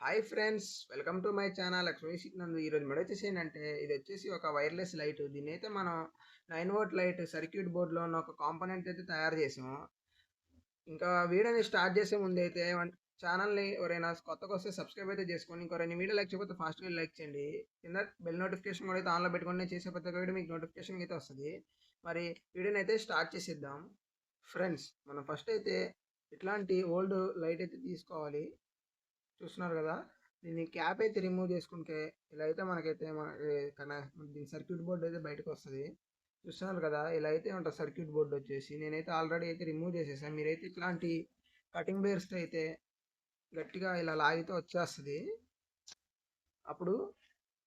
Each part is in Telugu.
Hi friends, welcome to my channel Lakshmi నందు. ఈరోజు మెడ వచ్చేసి ఏంటంటే ఇది వచ్చేసి ఒక వైర్లెస్ లైట్. దీని అయితే మనం 9 వోల్ట్ లైట్ సర్క్యూట్ బోర్డ్లో ఉన్న ఒక కాంపోనెంట్ అయితే తయారు చేసాము. ఇంకా వీడియోని స్టార్ట్ చేసే ముందు అయితే ఛానల్ని ఎవరైనా కొత్తగా వస్తే సబ్స్క్రైబ్ అయితే చేసుకొని ఇంకో 2 వీడియో లైక్ చేయకపోతే ఫాస్ట్గా లైక్ చేయండి. కింద బెల్ నోటిఫికేషన్ కూడా అయితే ఆన్లో పెట్టుకొని నేను చేసే ప్రతి ఒక్క వీడియో మీకు నోటిఫికేషన్ అయితే వస్తుంది. మరి వీడియోని అయితే స్టార్ట్ చేసేద్దాం. ఫ్రెండ్స్, మనం ఫస్ట్ అయితే ఇట్లాంటి ఓల్డ్ లైట్ అయితే తీసుకోవాలి. చూస్తున్నారు కదా, దీన్ని క్యాప్ అయితే రిమూవ్ చేసుకుంటే ఇలా అయితే మనకైతే దీని సర్క్యూట్ బోర్డ్ అయితే బయటకు వస్తుంది. చూస్తున్నారు కదా, ఇలా అయితే ఉంటుంది సర్క్యూట్ బోర్డ్ వచ్చేసి. నేనైతే ఆల్రెడీ అయితే రిమూవ్ చేసేసాను. మీరైతే ఇట్లాంటి కటింగ్ బేర్స్తో అయితే గట్టిగా ఇలా లాగితే వచ్చేస్తుంది. అప్పుడు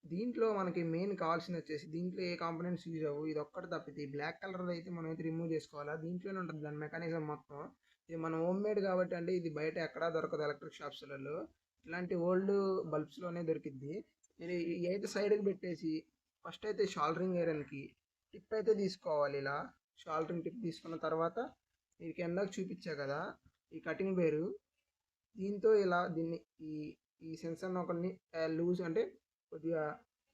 దీంట్లో మనకి మెయిన్ కావాల్సింది వచ్చేసి దీంట్లో ఏ కాంపోనెంట్స్ యూజ్ అవ్వు, ఇది ఒక్కటి తప్పితే ఈ బ్లాక్ కలర్ అయితే మనం అయితే రిమూవ్ చేసుకోవాలా. దీంట్లోనే ఉంటుంది దాని మెకానిజం మొత్తం. ఇది మన హోమ్ మేడ్ కాబట్టి అంటే ఇది బయట ఎక్కడా దొరకదు ఎలక్ట్రిక్ షాప్స్లలో. ఇట్లాంటి ఓల్డ్ బల్బ్స్లోనే దొరికిద్ది. మీరు ఈ అయితే సైడ్కి పెట్టేసి ఫస్ట్ అయితే షాల్డరింగ్ ఐరన్కి టిప్ అయితే తీసుకోవాలి. ఇలా షాల్డరింగ్ టిప్ తీసుకున్న తర్వాత ఇది కిందకి చూపించా కదా ఈ కటింగ్ బేరు, దీంతో ఇలా దీన్ని ఈ ఈ సెన్సర్ ఒకరిని లూజ్ అంటే కొద్దిగా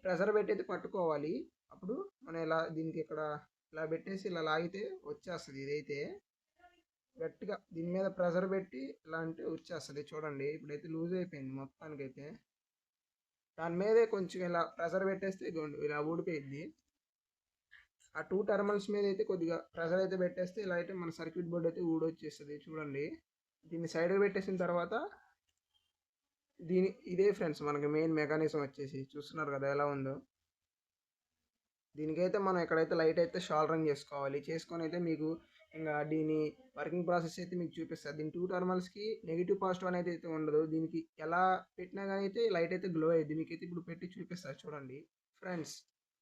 ప్రెషర్ పెట్టి అయితే పట్టుకోవాలి. అప్పుడు మనం ఇలా దీనికి ఇక్కడ ఇలా పెట్టేసి ఇలా లాగితే వచ్చేస్తుంది. ఇదైతే గట్టిగా దీని మీద ప్రెషర్ పెట్టి ఇలా అంటే వచ్చేస్తుంది. చూడండి, ఇప్పుడైతే లూజ్ అయిపోయింది మొత్తానికైతే. దాని మీదే కొంచెం ఇలా ప్రెషర్ పెట్టేస్తే ఇలా ఊడిపోయింది. ఆ 2 టర్మినల్స్ మీద అయితే కొద్దిగా ప్రెషర్ అయితే పెట్టేస్తే ఇలా అయితే మన సర్క్యూట్ బోర్డ్ అయితే ఊడొచ్చేస్తుంది. చూడండి, దీన్ని సైడ్కి పెట్టేసిన తర్వాత ఇదే ఫ్రెండ్స్ మనకి మెయిన్ మెకానిజం వచ్చేసి. చూస్తున్నారు కదా ఎలా ఉందో. దీనికైతే మనం ఎక్కడైతే లైట్ అయితే షాల్డరింగ్ చేసుకోవాలి. చేసుకొని అయితే మీకు ఇంకా దీని వర్కింగ్ ప్రాసెస్ అయితే మీకు చూపిస్తారు. దీని 2 టర్మినల్స్కి నెగిటివ్ పాజిటివ్ అనేది అయితే ఉండదు. దీనికి ఎలా పెట్టినా కానీ అయితే లైట్ అయితే గ్లో అయ్యింది. మీకైతే ఇప్పుడు పెట్టి చూపిస్తారు చూడండి. ఫ్రెండ్స్,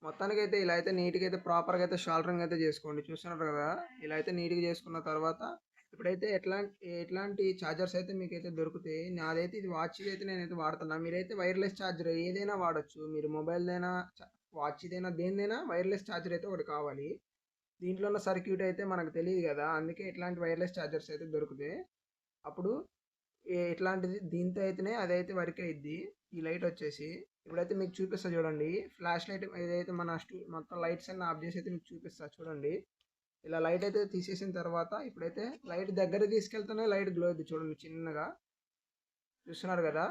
మొత్తానికైతే ఇలా అయితే నీట్గా అయితే ప్రాపర్గా అయితే షాల్డరింగ్ అయితే చేసుకోండి. చూస్తున్నారు కదా, ఇలా అయితే నీట్గా చేసుకున్న తర్వాత ఇప్పుడైతే ఎట్లాంటి ఛార్జర్స్ అయితే మీకైతే దొరుకుతాయి. నాదైతే ఇది వాచ్ అయితే నేనైతే వాడుతున్నాను. మీరైతే వైర్లెస్ ఛార్జర్ ఏదైనా వాడచ్చు. మీరు మొబైల్దైనా వాచ్దైనా దేనిదైనా వైర్లెస్ ఛార్జర్ అయితే ఒకటి కావాలి. దీంట్లో ఉన్న సర్క్యూట్ అయితే మనకు తెలియదు కదా, అందుకే ఇట్లాంటి వైర్లెస్ ఛార్జర్స్ అయితే దొరుకుతాయి. అప్పుడు ఇట్లాంటిది దీంతో అయితేనే అదైతే వర్క్ అయ్యిద్ది. ఈ లైట్ వచ్చేసి ఇప్పుడైతే మీకు చూపిస్తా చూడండి. ఫ్లాష్ లైట్ ఏదైతే మన మొత్తం లైట్స్ అన్ని ఆఫ్ చేసి అయితే మీకు చూపిస్తా చూడండి. ఇలా లైట్ అయితే తీసేసిన తర్వాత ఇప్పుడైతే లైట్ దగ్గర తీసుకెళ్తేనే లైట్ గ్లో అవుతుంది. చూడండి చిన్నగా. చూస్తున్నారు కదా,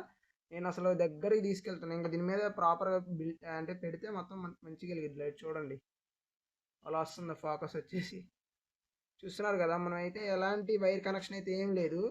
నేను అసలు దగ్గరికి తీసుకెళ్తాను. ఇంకా దీని మీద ప్రాపర్గా అంటే పెడితే మొత్తం మంచిగా వెలిగిద్ది లైట్. చూడండి అలా వస్తుంది ఫోకస్ వచ్చేసి. చూస్తున్నారు కదా, మనం అయితే ఎలాంటి వైర్ కనెక్షన్ అయితే ఏం లేదు.